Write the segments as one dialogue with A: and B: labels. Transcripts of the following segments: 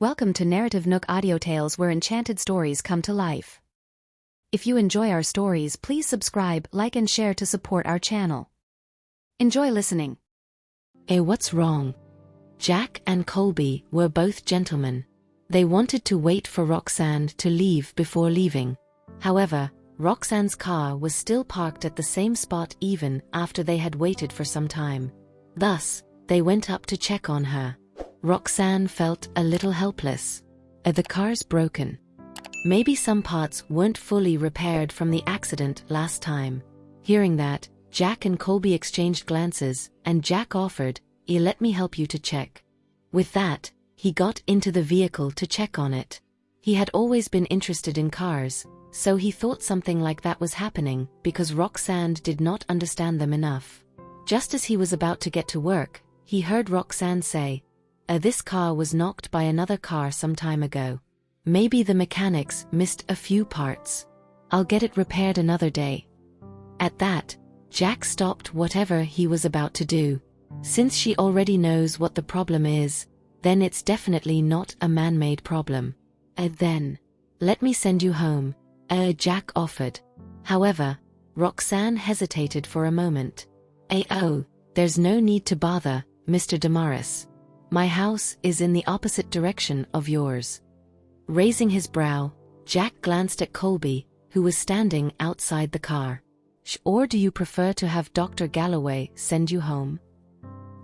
A: Welcome to NarrativeNook audio tales where enchanted stories come to life. If you enjoy our stories, please subscribe, like and share to support our channel. Enjoy listening.
B: What's wrong? Jack and Colby were both gentlemen. They wanted to wait for Roxanne to leave before leaving. However, Roxanne's car was still parked at the same spot even after they had waited for some time. Thus, they went up to check on her. Roxanne felt a little helpless. The car's broken. Maybe some parts weren't fully repaired from the accident last time. Hearing that, Jack and Colby exchanged glances, and Jack offered, "Let me help you to check." With that, he got into the vehicle to check on it. He had always been interested in cars, so he thought something like that was happening because Roxanne did not understand them enough. Just as he was about to get to work, he heard Roxanne say, "This car was knocked by another car some time ago. Maybe the mechanics missed a few parts. I'll get it repaired another day." At that, Jack stopped whatever he was about to do. Since she already knows what the problem is, then it's definitely not a man-made problem. Then, "Let me send you home," Jack offered. However, Roxanne hesitated for a moment. "Oh, there's no need to bother, Mr. Damaris. My house is in the opposite direction of yours." Raising his brow, Jack glanced at Colby, who was standing outside the car. "Or do you prefer to have Dr. Galloway send you home?"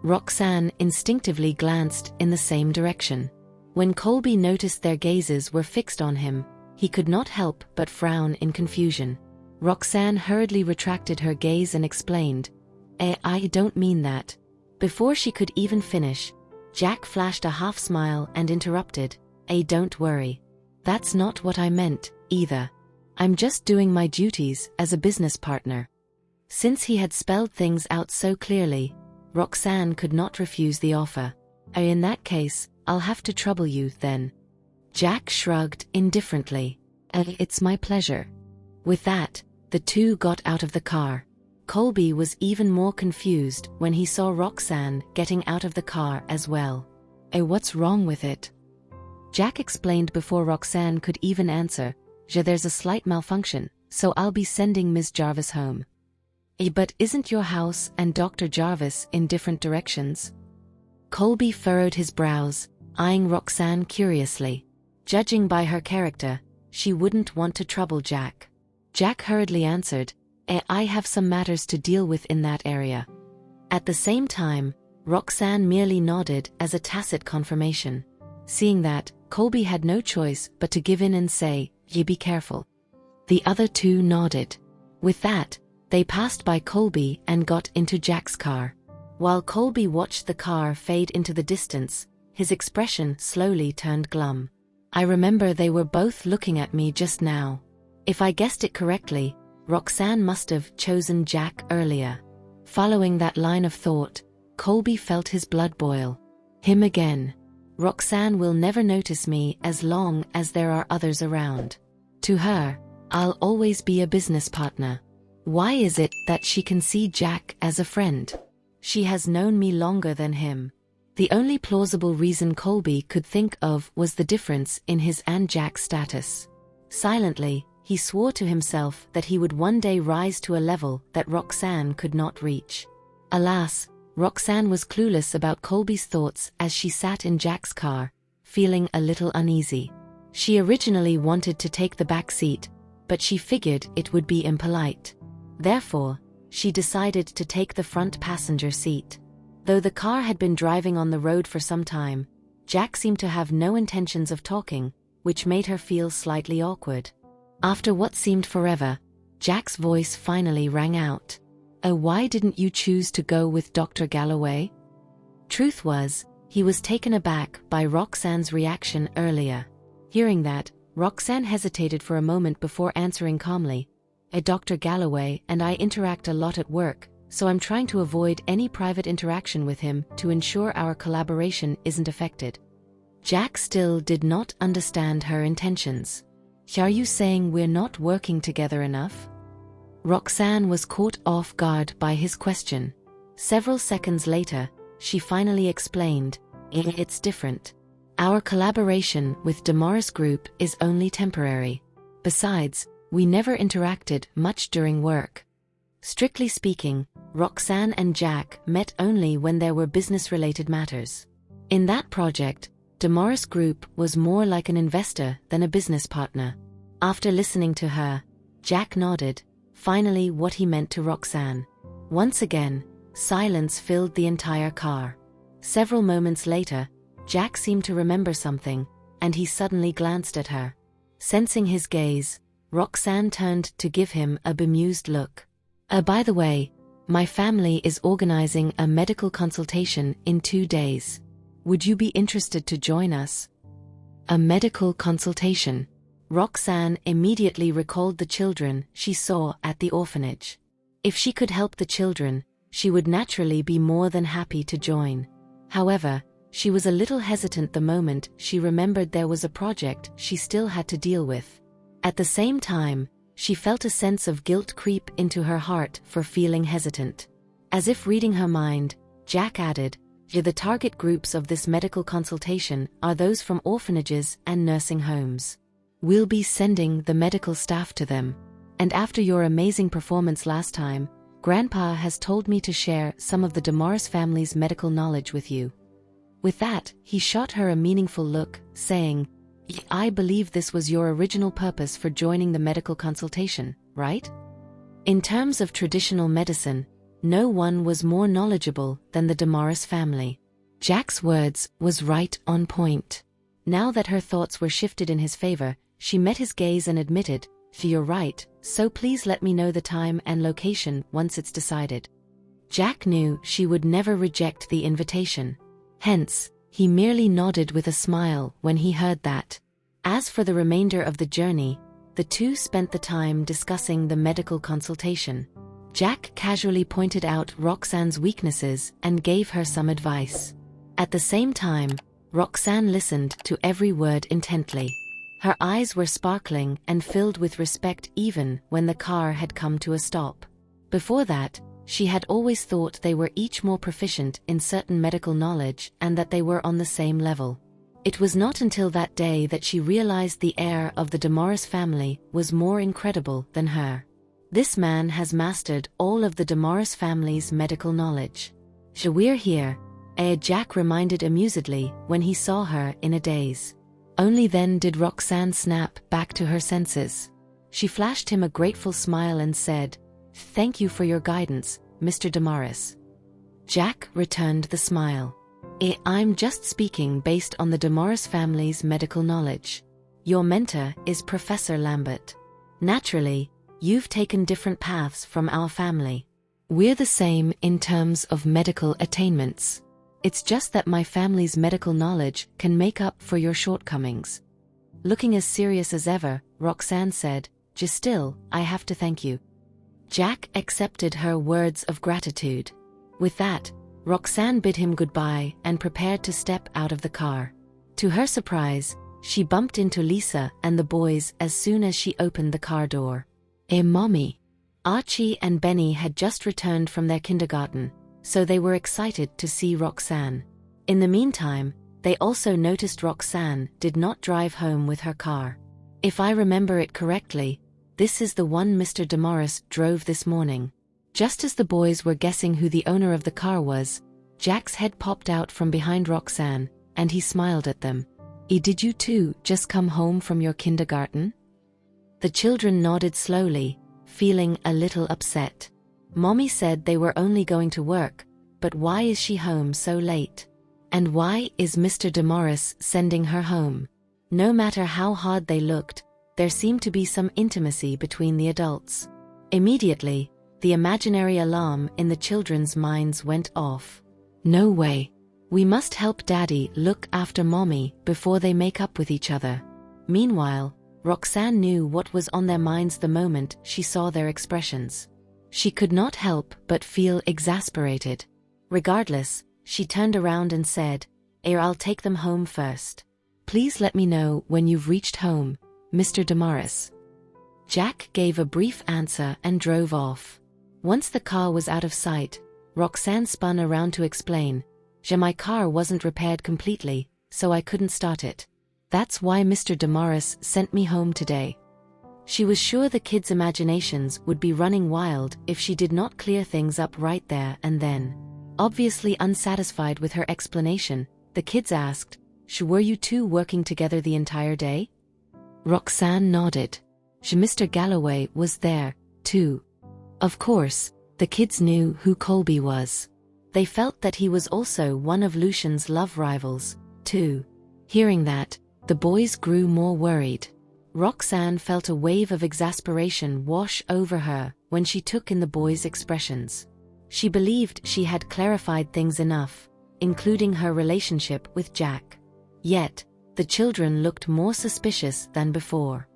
B: Roxanne instinctively glanced in the same direction. When Colby noticed their gazes were fixed on him, he could not help but frown in confusion. Roxanne hurriedly retracted her gaze and explained, "I don't mean that." Before she could even finish, Jack flashed a half-smile and interrupted, "Don't worry. That's not what I meant, either. I'm just doing my duties as a business partner." Since he had spelled things out so clearly, Roxanne could not refuse the offer. "In that case, I'll have to trouble you, then." Jack shrugged indifferently. "It's my pleasure." With that, the two got out of the car. Colby was even more confused when he saw Roxanne getting out of the car as well. "What's wrong with it?" Jack explained before Roxanne could even answer, "There's a slight malfunction, so I'll be sending Ms. Jarvis home." "But isn't your house and Dr. Jarvis in different directions?" Colby furrowed his brows, eyeing Roxanne curiously. Judging by her character, she wouldn't want to trouble Jack. Jack hurriedly answered, "I have some matters to deal with in that area." At the same time, Roxanne merely nodded as a tacit confirmation. Seeing that, Colby had no choice but to give in and say, "Be careful." The other two nodded. With that, they passed by Colby and got into Jack's car. While Colby watched the car fade into the distance, his expression slowly turned glum. "I remember they were both looking at me just now. If I guessed it correctly, Roxanne must have chosen Jack earlier." Following that line of thought, Colby felt his blood boil. Him again. Roxanne will never notice me as long as there are others around. To her, I'll always be a business partner. Why is it that she can see Jack as a friend? She has known me longer than him. The only plausible reason Colby could think of was the difference in his and Jack's status. Silently, he swore to himself that he would one day rise to a level that Roxanne could not reach. Alas, Roxanne was clueless about Colby's thoughts as she sat in Jack's car, feeling a little uneasy. She originally wanted to take the back seat, but she figured it would be impolite. Therefore, she decided to take the front passenger seat. Though the car had been driving on the road for some time, Jack seemed to have no intentions of talking, which made her feel slightly awkward. After what seemed forever, Jack's voice finally rang out. Why didn't you choose to go with Dr. Galloway?" Truth was, he was taken aback by Roxanne's reaction earlier. Hearing that, Roxanne hesitated for a moment before answering calmly, "Dr. Galloway and I interact a lot at work, so I'm trying to avoid any private interaction with him to ensure our collaboration isn't affected." Jack still did not understand her intentions. "Are you saying we're not working together enough?" Roxanne was caught off guard by his question. Several seconds later, she finally explained, "It's different. Our collaboration with Damaris Group is only temporary. Besides, we never interacted much during work. Strictly speaking, Roxanne and Jack met only when there were business-related matters. In that project, Damaris Group was more like an investor than a business partner. After listening to her, Jack nodded, finally what he meant to Roxanne. Once again, silence filled the entire car. Several moments later, Jack seemed to remember something, and he suddenly glanced at her. Sensing his gaze, Roxanne turned to give him a bemused look. By the way, my family is organizing a medical consultation in 2 days. Would you be interested to join us? A medical consultation. Roxanne immediately recalled the children she saw at the orphanage. If she could help the children, she would naturally be more than happy to join. However, she was a little hesitant the moment she remembered there was a project she still had to deal with. At the same time, she felt a sense of guilt creep into her heart for feeling hesitant. As if reading her mind, Jack added, "The target groups of this medical consultation are those from orphanages and nursing homes. We'll be sending the medical staff to them. And after your amazing performance last time, Grandpa has told me to share some of the Damaris family's medical knowledge with you." With that, he shot her a meaningful look, saying, "I believe this was your original purpose for joining the medical consultation, right?" In terms of traditional medicine, no one was more knowledgeable than the Damaris family. Jack's words was right on point. Now that her thoughts were shifted in his favor, she met his gaze and admitted, "You're right, so please let me know the time and location once it's decided." Jack knew she would never reject the invitation. Hence, he merely nodded with a smile when he heard that. As for the remainder of the journey, the two spent the time discussing the medical consultation. Jack casually pointed out Roxanne's weaknesses and gave her some advice. At the same time, Roxanne listened to every word intently. Her eyes were sparkling and filled with respect even when the car had come to a stop. Before that, she had always thought they were each more proficient in certain medical knowledge and that they were on the same level. It was not until that day that she realized the heir of the Damaris family was more incredible than her. This man has mastered all of the Damaris family's medical knowledge. "We're here," Jack reminded amusedly when he saw her in a daze. Only then did Roxanne snap back to her senses. She flashed him a grateful smile and said, "Thank you for your guidance, Mr. Damaris." Jack returned the smile. "I'm just speaking based on the Damaris family's medical knowledge. Your mentor is Professor Lambert. Naturally, you've taken different paths from our family. We're the same in terms of medical attainments. It's just that my family's medical knowledge can make up for your shortcomings." Looking as serious as ever, Roxanne said, "Just still, I have to thank you." Jack accepted her words of gratitude. With that, Roxanne bid him goodbye and prepared to step out of the car. To her surprise, she bumped into Lisa and the boys as soon as she opened the car door. Mommy." Archie and Benny had just returned from their kindergarten, so they were excited to see Roxanne. In the meantime, they also noticed Roxanne did not drive home with her car. If I remember it correctly, this is the one Mr. Damaris drove this morning. Just as the boys were guessing who the owner of the car was, Jack's head popped out from behind Roxanne, and he smiled at them. Did you two just come home from your kindergarten?" The children nodded slowly, feeling a little upset. Mommy said they were only going to work, but why is she home so late? And why is Mr. Damaris sending her home? No matter how hard they looked, there seemed to be some intimacy between the adults. Immediately, the imaginary alarm in the children's minds went off. "No way. We must help Daddy look after Mommy before they make up with each other." Meanwhile, Roxanne knew what was on their minds the moment she saw their expressions. She could not help but feel exasperated. Regardless, she turned around and said, "I'll take them home first. Please let me know when you've reached home, Mr. Damaris." Jack gave a brief answer and drove off. Once the car was out of sight, Roxanne spun around to explain, "My car wasn't repaired completely, so I couldn't start it. That's why Mr. Damaris sent me home today. She was sure the kids' imaginations would be running wild if she did not clear things up right there and then. Obviously unsatisfied with her explanation, the kids asked, "Were you two working together the entire day?" Roxanne nodded. Mr. Galloway was there, too. Of course, the kids knew who Colby was. They felt that he was also one of Lucian's love rivals, too. Hearing that, the boys grew more worried. Roxanne felt a wave of exasperation wash over her when she took in the boys' expressions. She believed she had clarified things enough, including her relationship with Jack. Yet, the children looked more suspicious than before.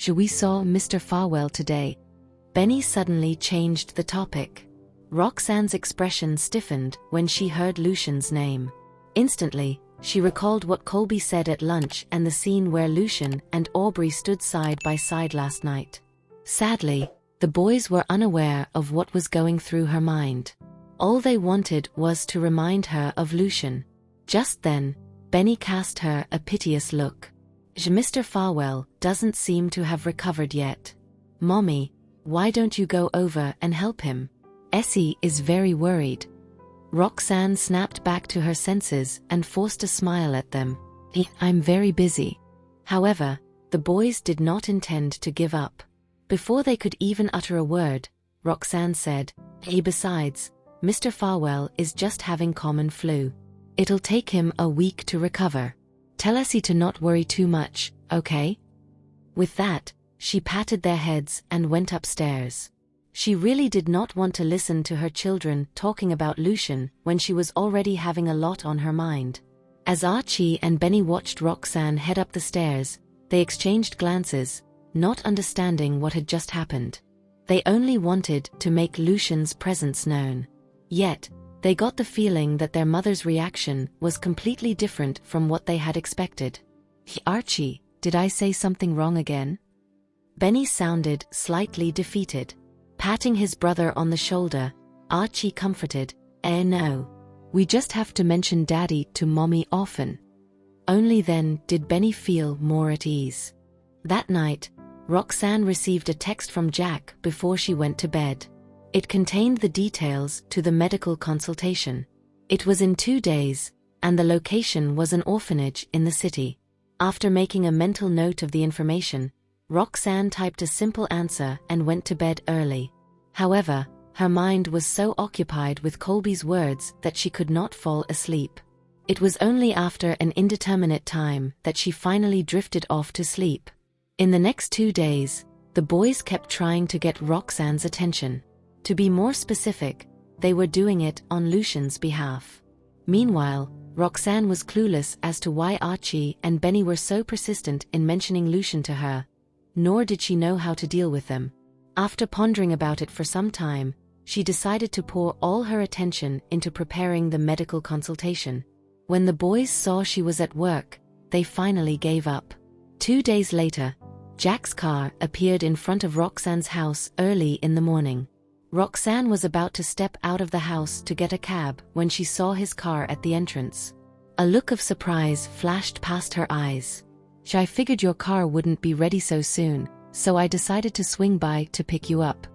B: "We saw Mr. Farwell today." Benny suddenly changed the topic. Roxanne's expression stiffened when she heard Lucian's name. Instantly, she recalled what Colby said at lunch and the scene where Lucian and Aubrey stood side by side last night. Sadly, the boys were unaware of what was going through her mind. All they wanted was to remind her of Lucian. Just then, Benny cast her a piteous look. "Mr. Farwell doesn't seem to have recovered yet. Mommy, why don't you go over and help him? Essie is very worried." Roxanne snapped back to her senses and forced a smile at them. "I'm very busy." However, the boys did not intend to give up. Before they could even utter a word, Roxanne said, Besides, Mr. Farwell is just having common flu. It'll take him a week to recover. Tell Essie to not worry too much, okay?" With that, she patted their heads and went upstairs. She really did not want to listen to her children talking about Lucian when she was already having a lot on her mind. As Archie and Benny watched Roxanne head up the stairs, they exchanged glances, not understanding what had just happened. They only wanted to make Lucian's presence known. Yet, they got the feeling that their mother's reaction was completely different from what they had expected. "Archie, did I say something wrong again?" Benny sounded slightly defeated. Patting his brother on the shoulder, Archie comforted, No. We just have to mention Daddy to Mommy often." Only then did Benny feel more at ease. That night, Roxanne received a text from Jack before she went to bed. It contained the details to the medical consultation. It was in 2 days, and the location was an orphanage in the city. After making a mental note of the information, Roxanne typed a simple answer and went to bed early. However, her mind was so occupied with Colby's words that she could not fall asleep. It was only after an indeterminate time that she finally drifted off to sleep. In the next 2 days, the boys kept trying to get Roxanne's attention. To be more specific, they were doing it on Lucian's behalf. Meanwhile, Roxanne was clueless as to why Archie and Benny were so persistent in mentioning Lucian to her, nor did she know how to deal with them. After pondering about it for some time, she decided to pour all her attention into preparing the medical consultation. When the boys saw she was at work, they finally gave up. 2 days later, Jack's car appeared in front of Roxanne's house early in the morning. Roxanne was about to step out of the house to get a cab when she saw his car at the entrance. A look of surprise flashed past her eyes. "I figured your car wouldn't be ready so soon, so I decided to swing by to pick you up."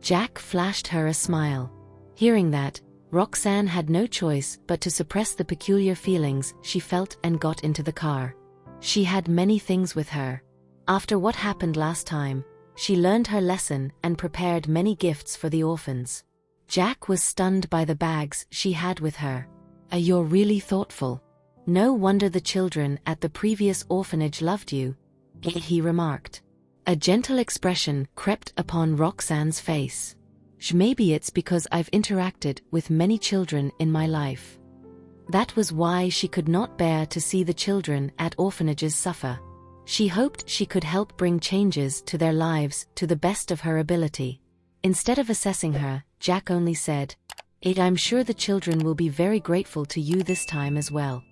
B: Jack flashed her a smile. Hearing that, Roxanne had no choice but to suppress the peculiar feelings she felt and got into the car. She had many things with her. After what happened last time, she learned her lesson and prepared many gifts for the orphans. Jack was stunned by the bags she had with her. "You're really thoughtful. No wonder the children at the previous orphanage loved you," he remarked. A gentle expression crept upon Roxanne's face. "Maybe it's because I've interacted with many children in my life." That was why she could not bear to see the children at orphanages suffer. She hoped she could help bring changes to their lives to the best of her ability. Instead of assessing her, Jack only said, "I'm sure the children will be very grateful to you this time as well."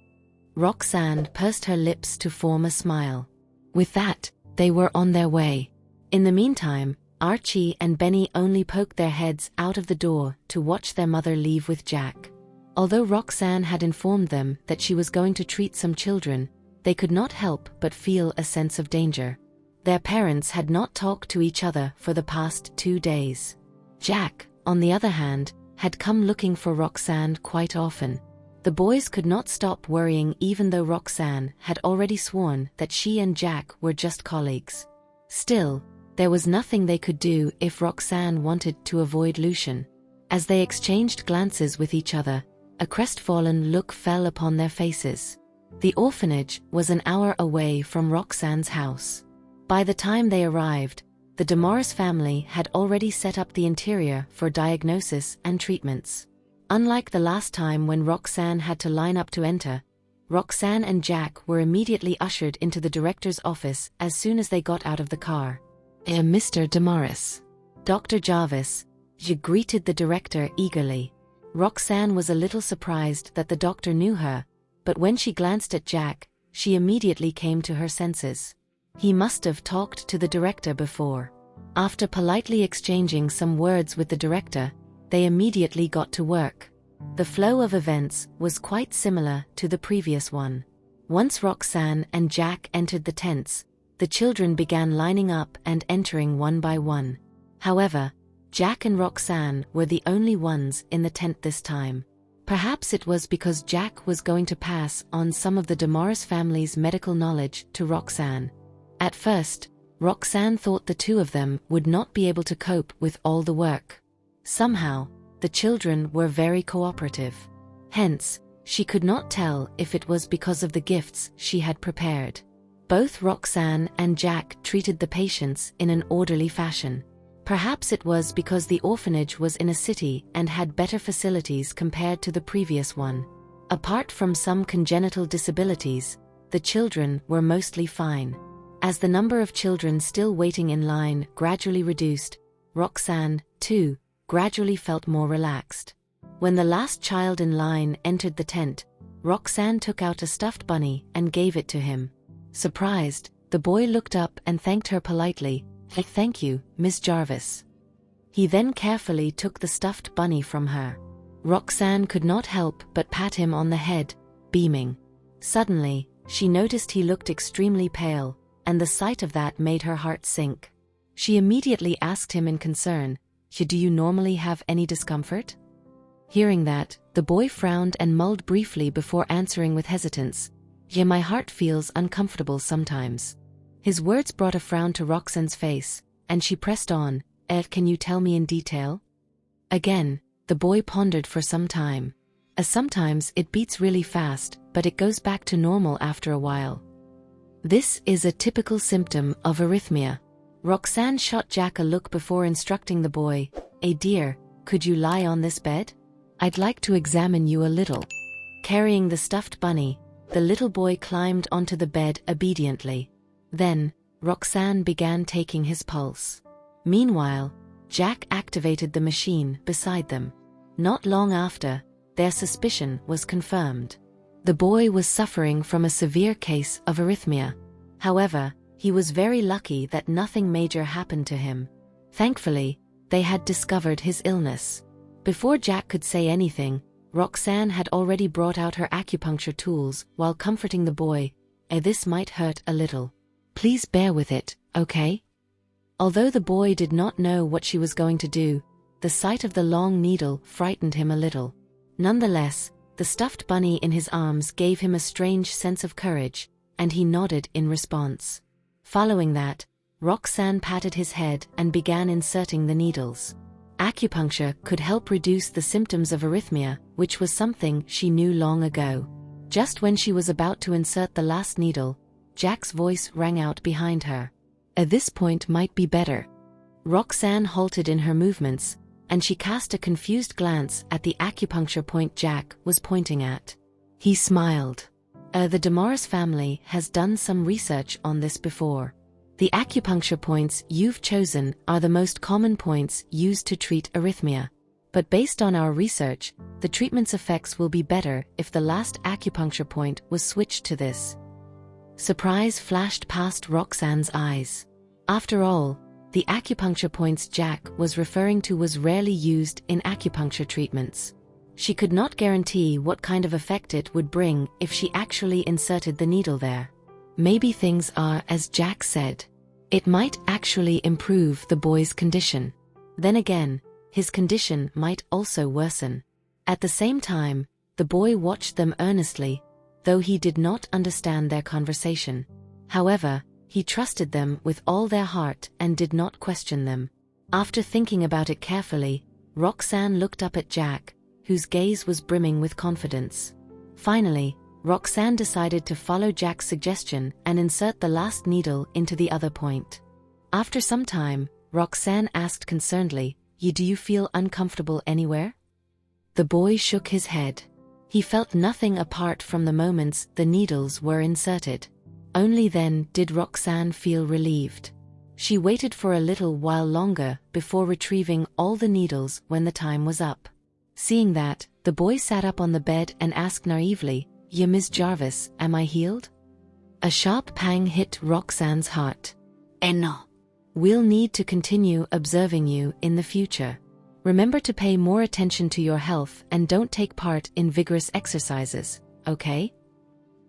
B: Roxanne pursed her lips to form a smile. With that, they were on their way. In the meantime, Archie and Benny only poked their heads out of the door to watch their mother leave with Jack. Although Roxanne had informed them that she was going to treat some children, they could not help but feel a sense of danger. Their parents had not talked to each other for the past 2 days. Jack, on the other hand, had come looking for Roxanne quite often. The boys could not stop worrying even though Roxanne had already sworn that she and Jack were just colleagues. Still, there was nothing they could do if Roxanne wanted to avoid Lucien. As they exchanged glances with each other, a crestfallen look fell upon their faces. The orphanage was an hour away from Roxanne's house. By the time they arrived, the Damaris family had already set up the interior for diagnosis and treatments. Unlike the last time when Roxanne had to line up to enter, Roxanne and Jack were immediately ushered into the director's office as soon as they got out of the car. Mr. Damaris. Dr. Jarvis, she greeted the director eagerly. Roxanne was a little surprised that the doctor knew her, but when she glanced at Jack, she immediately came to her senses. He must have talked to the director before. After politely exchanging some words with the director, they immediately got to work. The flow of events was quite similar to the previous one. Once Roxanne and Jack entered the tents, the children began lining up and entering one by one. However, Jack and Roxanne were the only ones in the tent this time. Perhaps it was because Jack was going to pass on some of the Damaris family's medical knowledge to Roxanne. At first, Roxanne thought the two of them would not be able to cope with all the work. Somehow, the children were very cooperative. Hence, she could not tell if it was because of the gifts she had prepared. Both Roxanne and Jack treated the patients in an orderly fashion. Perhaps it was because the orphanage was in a city and had better facilities compared to the previous one. Apart from some congenital disabilities, the children were mostly fine. As the number of children still waiting in line gradually reduced, Roxanne, too, gradually felt more relaxed. When the last child in line entered the tent, Roxanne took out a stuffed bunny and gave it to him. Surprised, the boy looked up and thanked her politely. "Thank you, Miss Jarvis." He then carefully took the stuffed bunny from her. Roxanne could not help but pat him on the head, beaming. Suddenly, she noticed he looked extremely pale, and the sight of that made her heart sink. She immediately asked him in concern, "Do you normally have any discomfort?" Hearing that, the boy frowned and mulled briefly before answering with hesitance, "Yeah, my heart feels uncomfortable sometimes." His words brought a frown to Roxanne's face, and she pressed on, "Can you tell me in detail?" Again, the boy pondered for some time. Sometimes it beats really fast, but it goes back to normal after a while. This is a typical symptom of arrhythmia. Roxanne shot Jack a look before instructing the boy, "Dear, could you lie on this bed? I'd like to examine you a little." Carrying the stuffed bunny, the little boy climbed onto the bed obediently. Then, Roxanne began taking his pulse. Meanwhile, Jack activated the machine beside them. Not long after, their suspicion was confirmed. The boy was suffering from a severe case of arrhythmia. However, he was very lucky that nothing major happened to him. Thankfully, they had discovered his illness. Before Jack could say anything, Roxanne had already brought out her acupuncture tools while comforting the boy. "This might hurt a little. Please bear with it, okay?" Although the boy did not know what she was going to do, the sight of the long needle frightened him a little. Nonetheless, the stuffed bunny in his arms gave him a strange sense of courage, and he nodded in response. Following that, Roxanne patted his head and began inserting the needles. Acupuncture could help reduce the symptoms of arrhythmia, which was something she knew long ago. Just when she was about to insert the last needle, Jack's voice rang out behind her. "At this point might be better." Roxanne halted in her movements, and she cast a confused glance at the acupuncture point Jack was pointing at. He smiled. The Damaris family has done some research on this before. The acupuncture points you've chosen are the most common points used to treat arrhythmia. But based on our research, the treatment's effects will be better if the last acupuncture point was switched to this. Surprise flashed past Roxanne's eyes. After all, the acupuncture points Jack was referring to was rarely used in acupuncture treatments. She could not guarantee what kind of effect it would bring if she actually inserted the needle there. Maybe things are as Jack said. It might actually improve the boy's condition. Then again, his condition might also worsen. At the same time, the boy watched them earnestly, though he did not understand their conversation. However, he trusted them with all their heart and did not question them. After thinking about it carefully, Roxanne looked up at Jack, whose gaze was brimming with confidence. Finally, Roxanne decided to follow Jack's suggestion and insert the last needle into the other point. After some time, Roxanne asked concernedly, Do you feel uncomfortable anywhere?" The boy shook his head. He felt nothing apart from the moments the needles were inserted. Only then did Roxanne feel relieved. She waited for a little while longer before retrieving all the needles when the time was up. Seeing that, the boy sat up on the bed and asked naively, Miss Jarvis, am I healed?" A sharp pang hit Roxanne's heart.
C: No.
B: "We'll need to continue observing you in the future. Remember to pay more attention to your health and don't take part in vigorous exercises, okay?"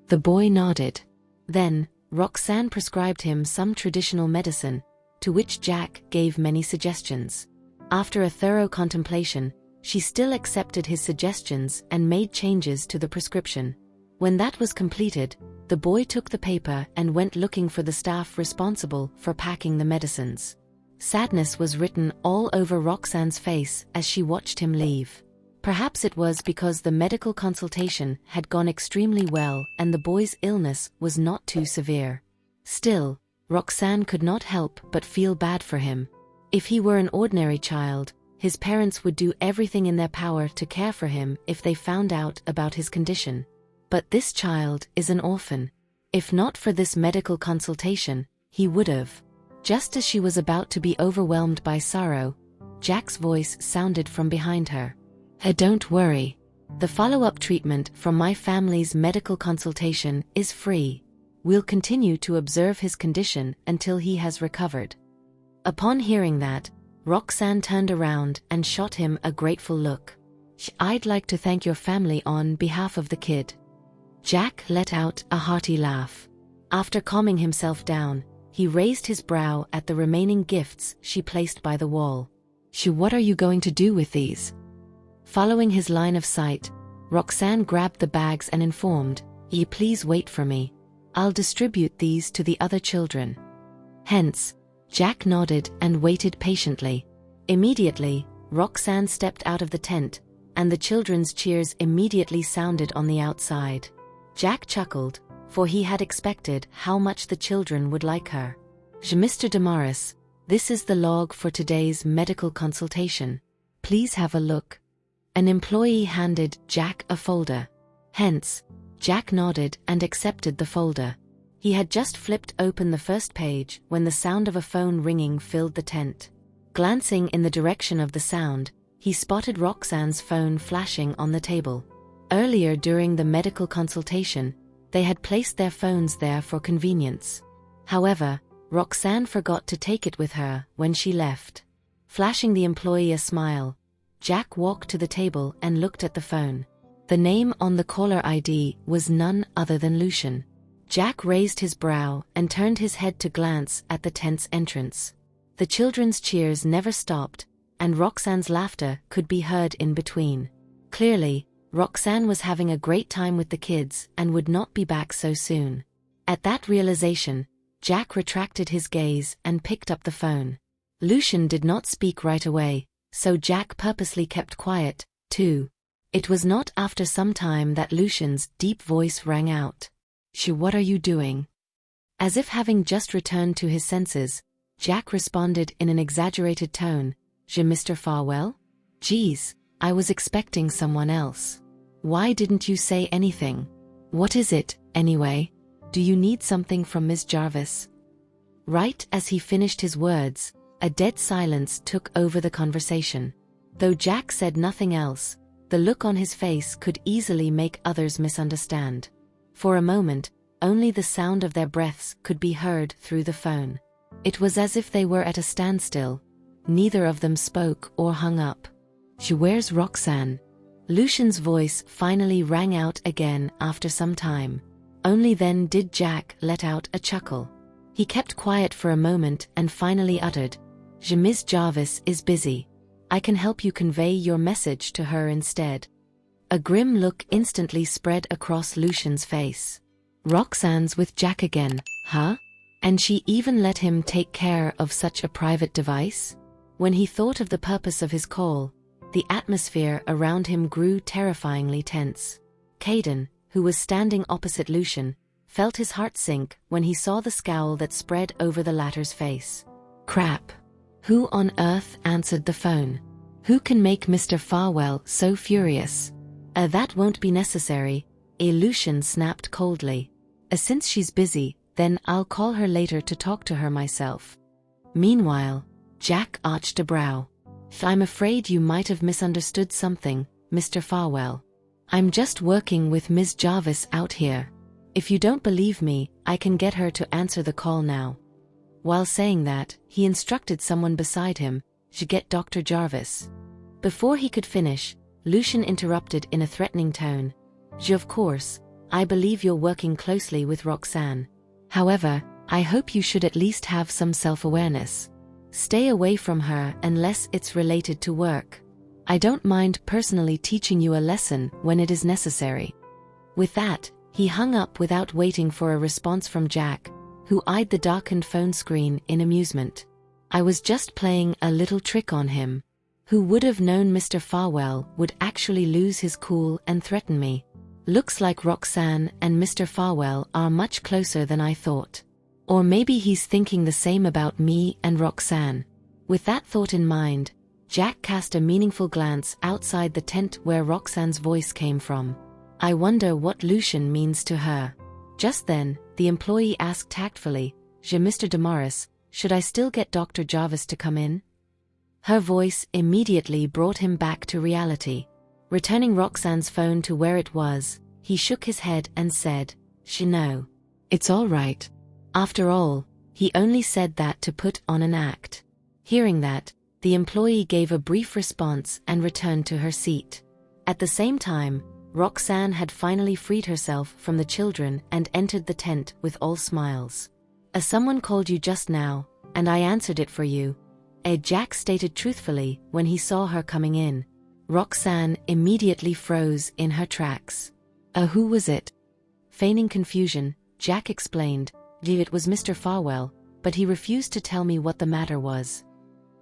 B: The boy nodded. Then, Roxanne prescribed him some traditional medicine, to which Jack gave many suggestions. After a thorough contemplation, she still accepted his suggestions and made changes to the prescription. When that was completed, the boy took the paper and went looking for the staff responsible for packing the medicines. Sadness was written all over Roxanne's face as she watched him leave. Perhaps it was because the medical consultation had gone extremely well and the boy's illness was not too severe. Still, Roxanne could not help but feel bad for him. If he were an ordinary child, his parents would do everything in their power to care for him if they found out about his condition. But this child is an orphan. If not for this medical consultation, he would have. Just as she was about to be overwhelmed by sorrow, Jack's voice sounded from behind her. Don't worry. The follow-up treatment from my family's medical consultation is free. We'll continue to observe his condition until he has recovered." Upon hearing that, Roxanne turned around and shot him a grateful look. "I'd like to thank your family on behalf of the kid." Jack let out a hearty laugh. After calming himself down, he raised his brow at the remaining gifts she placed by the wall. "What are you going to do with these?" Following his line of sight, Roxanne grabbed the bags and informed, Please wait for me. I'll distribute these to the other children." Hence, Jack nodded and waited patiently. Immediately, Roxanne stepped out of the tent, and the children's cheers immediately sounded on the outside. Jack chuckled, for he had expected how much the children would like her. "Mr. Damaris, this is the log for today's medical consultation. Please have a look." An employee handed Jack a folder. Hence, Jack nodded and accepted the folder. He had just flipped open the first page when the sound of a phone ringing filled the tent. Glancing in the direction of the sound, he spotted Roxanne's phone flashing on the table. Earlier during the medical consultation, they had placed their phones there for convenience. However, Roxanne forgot to take it with her when she left. Flashing the employee a smile, Jack walked to the table and looked at the phone. The name on the caller ID was none other than Lucian. Jack raised his brow and turned his head to glance at the tent's entrance. The children's cheers never stopped, and Roxanne's laughter could be heard in between. Clearly, Roxanne was having a great time with the kids and would not be back so soon. At that realization, Jack retracted his gaze and picked up the phone. Lucian did not speak right away, so Jack purposely kept quiet, too. It was not after some time that Lucian's deep voice rang out. What are you doing?" As if having just returned to his senses, Jack responded in an exaggerated tone, Mr. Farwell? Geez, I was expecting someone else. Why didn't you say anything? What is it, anyway? Do you need something from Miss Jarvis? Right as he finished his words, a dead silence took over the conversation. Though Jack said nothing else, the look on his face could easily make others misunderstand. For a moment, only the sound of their breaths could be heard through the phone. It was as if they were at a standstill. Neither of them spoke or hung up. Where's Roxanne? Lucian's voice finally rang out again after some time. Only then did Jack let out a chuckle. He kept quiet for a moment and finally uttered, "Miss Jarvis is busy. I can help you convey your message to her instead." A grim look instantly spread across Lucian's face. "Roxanne's with Jack again, huh? And she even let him take care of such a private device?" When he thought of the purpose of his call, the atmosphere around him grew terrifyingly tense. Caden, who was standing opposite Lucian, felt his heart sink when he saw the scowl that spread over the latter's face. Crap. Who on earth answered the phone? Who can make Mr. Farwell so furious? That won't be necessary, Lucian snapped coldly. Since she's busy, then I'll call her later to talk to her myself. Meanwhile, Jack arched a brow. I'm afraid you might have misunderstood something, Mr. Farwell. I'm just working with Ms. Jarvis out here. If you don't believe me, I can get her to answer the call now. While saying that, he instructed someone beside him to get Dr. Jarvis. Before he could finish, Lucian interrupted in a threatening tone. Of course, I believe you're working closely with Roxanne. However, I hope you should at least have some self-awareness. Stay away from her unless it's related to work. I don't mind personally teaching you a lesson when it is necessary. With that, he hung up without waiting for a response from Jack, who eyed the darkened phone screen in amusement. I was just playing a little trick on him. Who would have known Mr. Farwell would actually lose his cool and threaten me? Looks like Roxanne and Mr. Farwell are much closer than I thought. Or maybe he's thinking the same about me and Roxanne. With that thought in mind, Jack cast a meaningful glance outside the tent where Roxanne's voice came from. I wonder what Lucian means to her. Just then, the employee asked tactfully, Mr. Damaris, should I still get Dr. Jarvis to come in? Her voice immediately brought him back to reality. Returning Roxanne's phone to where it was, he shook his head and said, No. It's all right. After all, he only said that to put on an act. Hearing that, the employee gave a brief response and returned to her seat. At the same time, Roxanne had finally freed herself from the children and entered the tent with all smiles. Someone called you just now, and I answered it for you, Jack stated truthfully when he saw her coming in. Roxanne immediately froze in her tracks. Who was it? Feigning confusion, Jack explained, it was Mr. Farwell, but he refused to tell me what the matter was.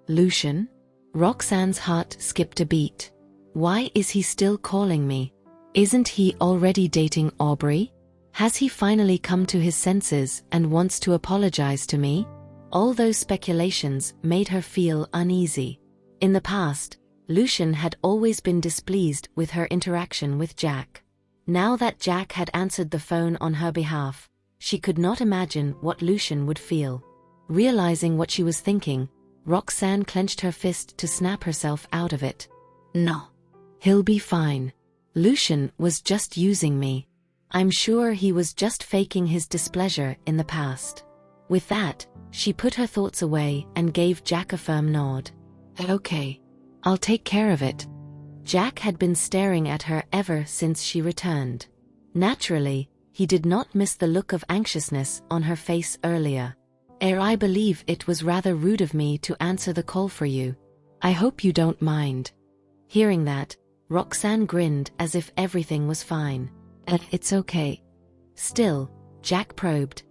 B: Lucian? Roxanne's heart skipped a beat. Why is he still calling me? Isn't he already dating Aubrey? Has he finally come to his senses and wants to apologize to me? All those speculations made her feel uneasy. In the past, Lucian had always been displeased with her interaction with Jack. Now that Jack had answered the phone on her behalf, she could not imagine what Lucian would feel. Realizing what she was thinking, Roxanne clenched her fist to snap herself out of it. No. He'll be fine. Lucian was just using me. I'm sure he was just faking his displeasure in the past. With that, she put her thoughts away and gave Jack a firm nod. Okay. I'll take care of it. Jack had been staring at her ever since she returned. Naturally, he did not miss the look of anxiousness on her face earlier. I believe it was rather rude of me to answer the call for you. I hope you don't mind. Hearing that, Roxanne grinned as if everything was fine. It's okay. Still, Jack probed.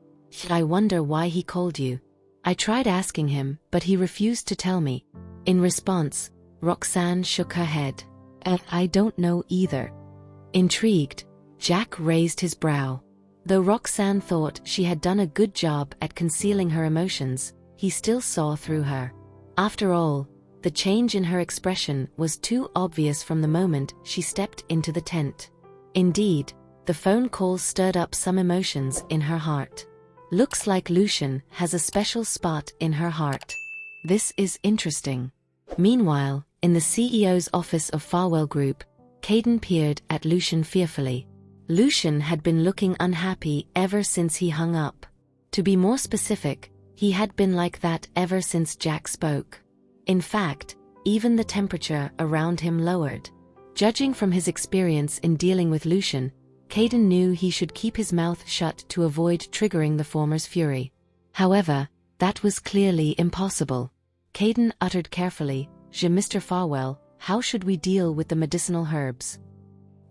B: I wonder why he called you. I tried asking him, but he refused to tell me. In response, Roxanne shook her head. I don't know either. Intrigued, Jack raised his brow. Though Roxanne thought she had done a good job at concealing her emotions, he still saw through her. After all, the change in her expression was too obvious from the moment she stepped into the tent. Indeed, the phone call stirred up some emotions in her heart. Looks like Lucian has a special spot in her heart. This is interesting. Meanwhile, in the CEO's office of Farwell Group, Caden peered at Lucian fearfully. Lucian had been looking unhappy ever since he hung up. To be more specific, he had been like that ever since Jack spoke. In fact, even the temperature around him lowered. Judging from his experience in dealing with Lucian, Caden knew he should keep his mouth shut to avoid triggering the former's fury. However, that was clearly impossible. Caden uttered carefully, Mr. Farwell, how should we deal with the medicinal herbs?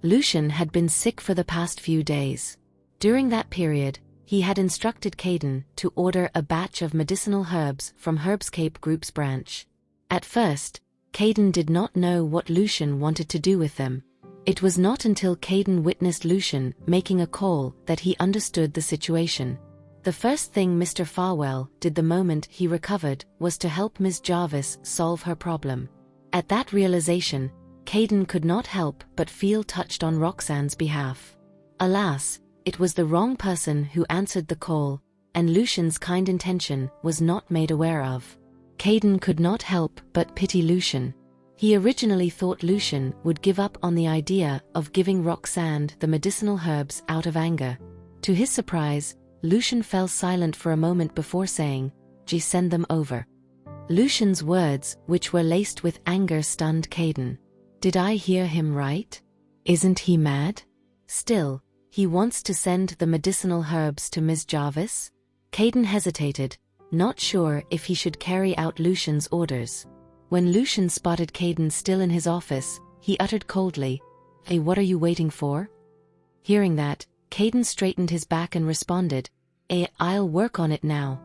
B: Lucian had been sick for the past few days. During that period, he had instructed Caden to order a batch of medicinal herbs from Herbscape Group's branch. At first, Caden did not know what Lucian wanted to do with them. It was not until Caden witnessed Lucian making a call that he understood the situation. The first thing Mr. Farwell did the moment he recovered was to help Ms. Jarvis solve her problem. At that realization, Caden could not help but feel touched on Roxanne's behalf. Alas, it was the wrong person who answered the call, and Lucian's kind intention was not made aware of. Caden could not help but pity Lucian. He originally thought Lucian would give up on the idea of giving Roxanne the medicinal herbs out of anger. To his surprise, Lucian fell silent for a moment before saying, send them over." Lucian's words, which were laced with anger, stunned Caden. Did I hear him right? Isn't he mad? Still, he wants to send the medicinal herbs to Ms. Jarvis? Caden hesitated, not sure if he should carry out Lucian's orders. When Lucian spotted Caden still in his office, he uttered coldly, "Hey, what are you waiting for?" Hearing that, Caden straightened his back and responded, "I'll work on it now."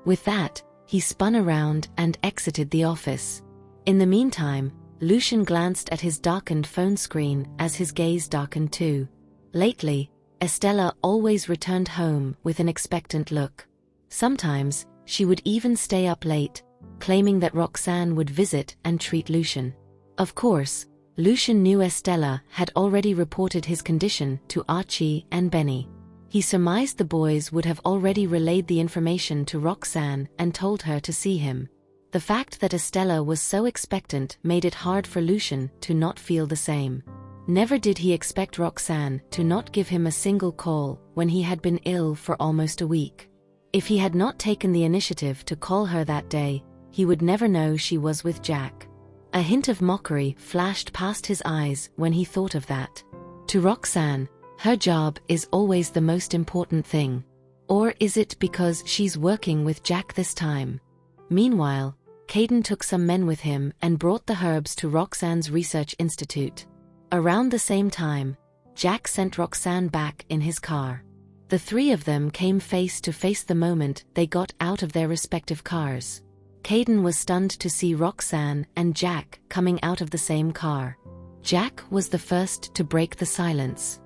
B: With that, he spun around and exited the office. In the meantime, Lucian glanced at his darkened phone screen as his gaze darkened too. Lately, Estella always returned home with an expectant look. Sometimes, she would even stay up late, claiming that Roxanne would visit and treat Lucian. Of course, Lucian knew Estella had already reported his condition to Archie and Benny. He surmised the boys would have already relayed the information to Roxanne and told her to see him. The fact that Estella was so expectant made it hard for Lucian to not feel the same. Never did he expect Roxanne to not give him a single call when he had been ill for almost a week. If he had not taken the initiative to call her that day, he would never know she was with Jack. A hint of mockery flashed past his eyes when he thought of that. To Roxanne, her job is always the most important thing. Or is it because she's working with Jack this time? Meanwhile, Caden took some men with him and brought the herbs to Roxanne's research institute. Around the same time, Jack sent Roxanne back in his car. The three of them came face to face the moment they got out of their respective cars. Caden was stunned to see Roxanne and Jack coming out of the same car. Jack was the first to break the silence.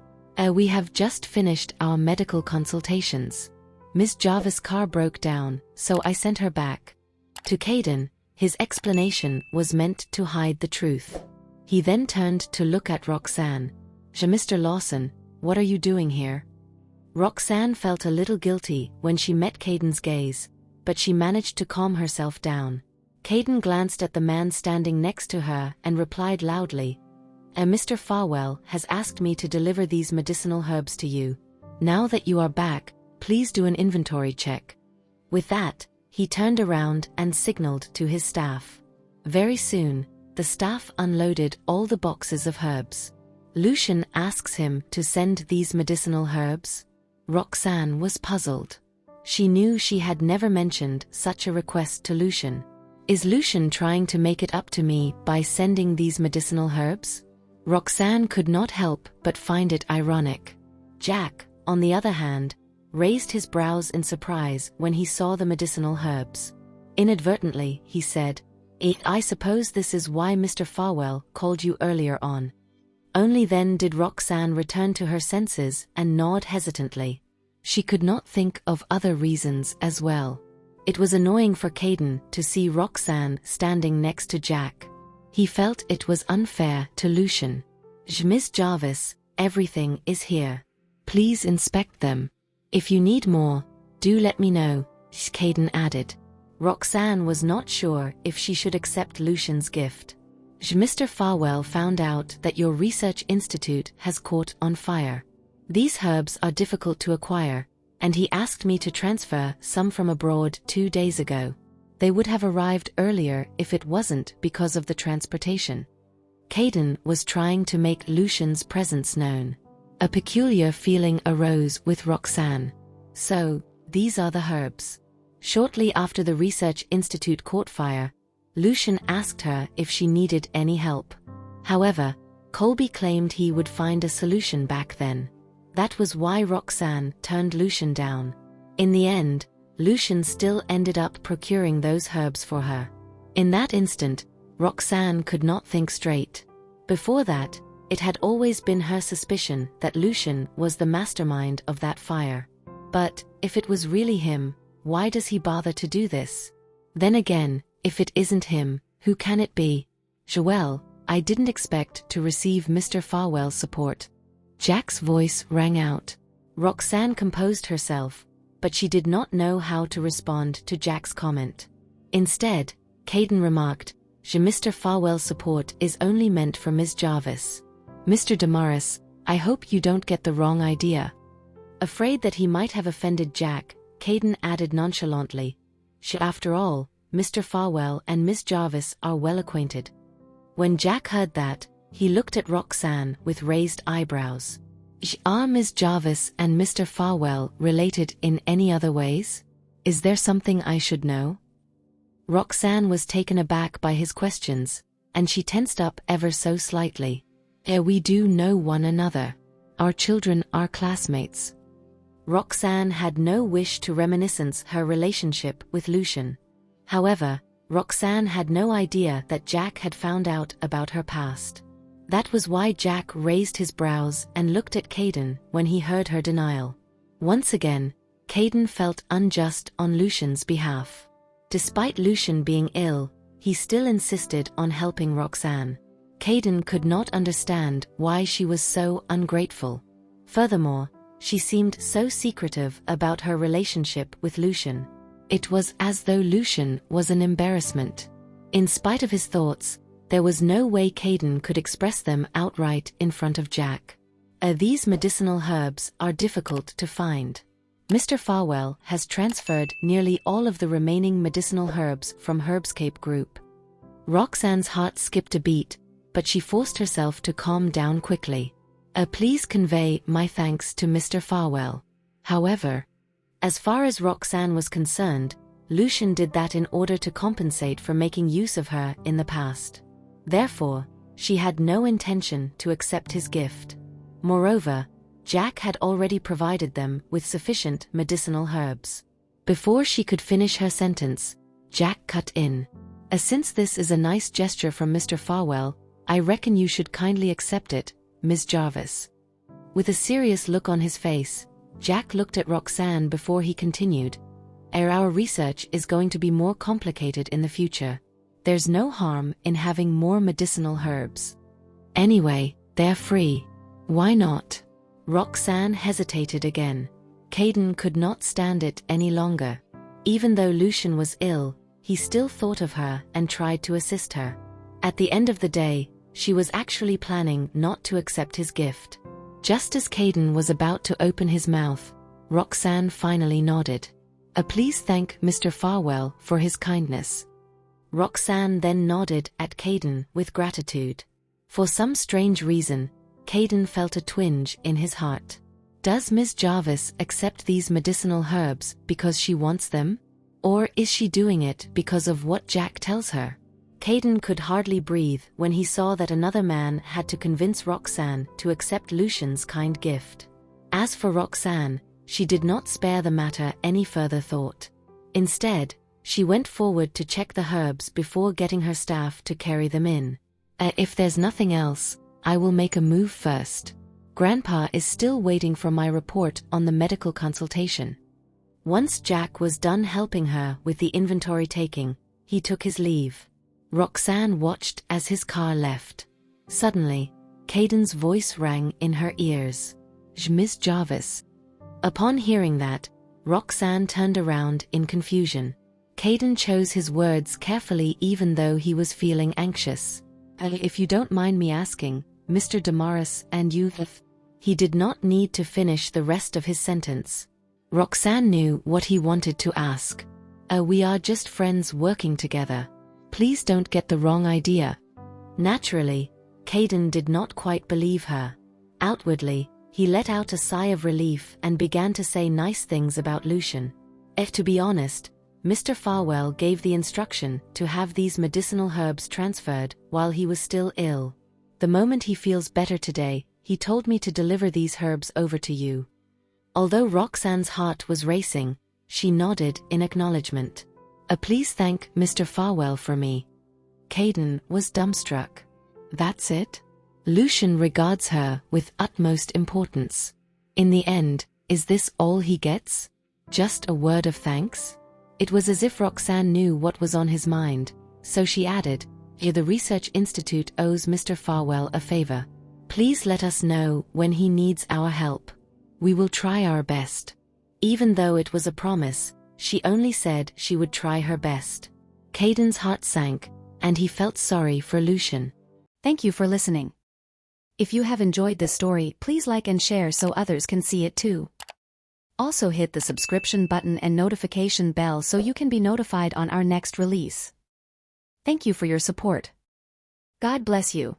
B: We have just finished our medical consultations. Ms. Jarvis' car broke down, so I sent her back. To Caden, his explanation was meant to hide the truth. He then turned to look at Roxanne. Mr. Lawson, what are you doing here?" Roxanne felt a little guilty when she met Caden's gaze, but she managed to calm herself down. Caden glanced at the man standing next to her and replied loudly, Mr. Farwell has asked me to deliver these medicinal herbs to you. Now that you are back, please do an inventory check." With that, he turned around and signaled to his staff. Very soon, the staff unloaded all the boxes of herbs. Lucian asks him to send these medicinal herbs. Roxanne was puzzled. She knew she had never mentioned such a request to Lucian. Is Lucian trying to make it up to me by sending these medicinal herbs? Roxanne could not help but find it ironic. Jack, on the other hand, raised his brows in surprise when he saw the medicinal herbs. Inadvertently, he said, I suppose this is why Mr. Farwell called you earlier on." Only then did Roxanne return to her senses and nod hesitantly. She could not think of other reasons as well. It was annoying for Caden to see Roxanne standing next to Jack. He felt it was unfair to Lucian. "Ms. Jarvis, everything is here. Please inspect them. If you need more, do let me know," Caden added. Roxanne was not sure if she should accept Lucian's gift. "Mr. Farwell found out that your research institute has caught on fire. These herbs are difficult to acquire, and he asked me to transfer some from abroad 2 days ago. They would have arrived earlier if it wasn't because of the transportation." Caden was trying to make Lucian's presence known. A peculiar feeling arose with Roxanne. So, these are the herbs. Shortly after the research institute caught fire, Lucian asked her if she needed any help. However, Colby claimed he would find a solution back then. That was why Roxanne turned Lucian down. In the end, Lucian still ended up procuring those herbs for her. In that instant, Roxanne could not think straight. Before that, it had always been her suspicion that Lucian was the mastermind of that fire. But, if it was really him, why does he bother to do this? Then again, if it isn't him, who can it be? Joelle, I didn't expect to receive Mr. Farwell's support. Jack's voice rang out. Roxanne composed herself, but she did not know how to respond to Jack's comment. Instead, Caden remarked, Mr. Farwell's support is only meant for Ms. Jarvis. Mr. Damaris, I hope you don't get the wrong idea. Afraid that he might have offended Jack, Caden added nonchalantly, After all, Mr. Farwell and Miss Jarvis are well acquainted. When Jack heard that, he looked at Roxanne with raised eyebrows. Are Miss Jarvis and Mr. Farwell related in any other ways? Is there something I should know? Roxanne was taken aback by his questions, and she tensed up ever so slightly. We do know one another. Our children are classmates. Roxanne had no wish to reminiscence her relationship with Lucian. However, Roxanne had no idea that Jack had found out about her past. That was why Jack raised his brows and looked at Caden when he heard her denial. Once again, Caden felt unjust on Lucian's behalf. Despite Lucian being ill, he still insisted on helping Roxanne. Caden could not understand why she was so ungrateful. Furthermore, she seemed so secretive about her relationship with Lucian. It was as though Lucian was an embarrassment. In spite of his thoughts, there was no way Caden could express them outright in front of Jack. These medicinal herbs are difficult to find. Mr. Farwell has transferred nearly all of the remaining medicinal herbs from Herbscape Group. Roxanne's heart skipped a beat, but she forced herself to calm down quickly. Please convey my thanks to Mr. Farwell. However, as far as Roxanne was concerned, Lucian did that in order to compensate for making use of her in the past. Therefore, she had no intention to accept his gift. Moreover, Jack had already provided them with sufficient medicinal herbs. Before she could finish her sentence, Jack cut in. Since this is a nice gesture from Mr. Farwell, I reckon you should kindly accept it, Ms. Jarvis. With a serious look on his face, Jack looked at Roxanne before he continued. Our research is going to be more complicated in the future. There's no harm in having more medicinal herbs. Anyway, they're free. Why not? Roxanne hesitated again. Caden could not stand it any longer. Even though Lucian was ill, he still thought of her and tried to assist her. At the end of the day, she was actually planning not to accept his gift. Just as Caden was about to open his mouth, Roxanne finally nodded. Please thank Mr. Farwell for his kindness. Roxanne then nodded at Caden with gratitude. For some strange reason, Caden felt a twinge in his heart. Does Ms. Jarvis accept these medicinal herbs because she wants them? Or is she doing it because of what Jack tells her? Caden could hardly breathe when he saw that another man had to convince Roxanne to accept Lucian's kind gift. As for Roxanne, she did not spare the matter any further thought. Instead, she went forward to check the herbs before getting her staff to carry them in. If there's nothing else, I will make a move first. Grandpa is still waiting for my report on the medical consultation. Once Jack was done helping her with the inventory taking, he took his leave. Roxanne watched as his car left. Suddenly, Caden's voice rang in her ears. Ms. Jarvis. Upon hearing that, Roxanne turned around in confusion. Caden chose his words carefully even though he was feeling anxious. If you don't mind me asking, Mr. Damaris and you... He did not need to finish the rest of his sentence. Roxanne knew what he wanted to ask. We are just friends working together. Please don't get the wrong idea. Naturally, Caden did not quite believe her. Outwardly, he let out a sigh of relief and began to say nice things about Lucian. To be honest, Mr. Farwell gave the instruction to have these medicinal herbs transferred while he was still ill. The moment he feels better today, he told me to deliver these herbs over to you. Although Roxanne's heart was racing, she nodded in acknowledgement. Please thank Mr. Farwell for me. Caden was dumbstruck. That's it? Lucian regards her with utmost importance. In the end, is this all he gets? Just a word of thanks? It was as if Roxanne knew what was on his mind, so she added, The Research Institute owes Mr. Farwell a favor. Please let us know when he needs our help. We will try our best. Even though it was a promise, she only said she would try her best. Caden's heart sank, and he felt sorry for Lucian.
A: Thank you for listening. If you have enjoyed this story, please like and share so others can see it too. Also hit the subscription button and notification bell so you can be notified on our next release. Thank you for your support. God bless you.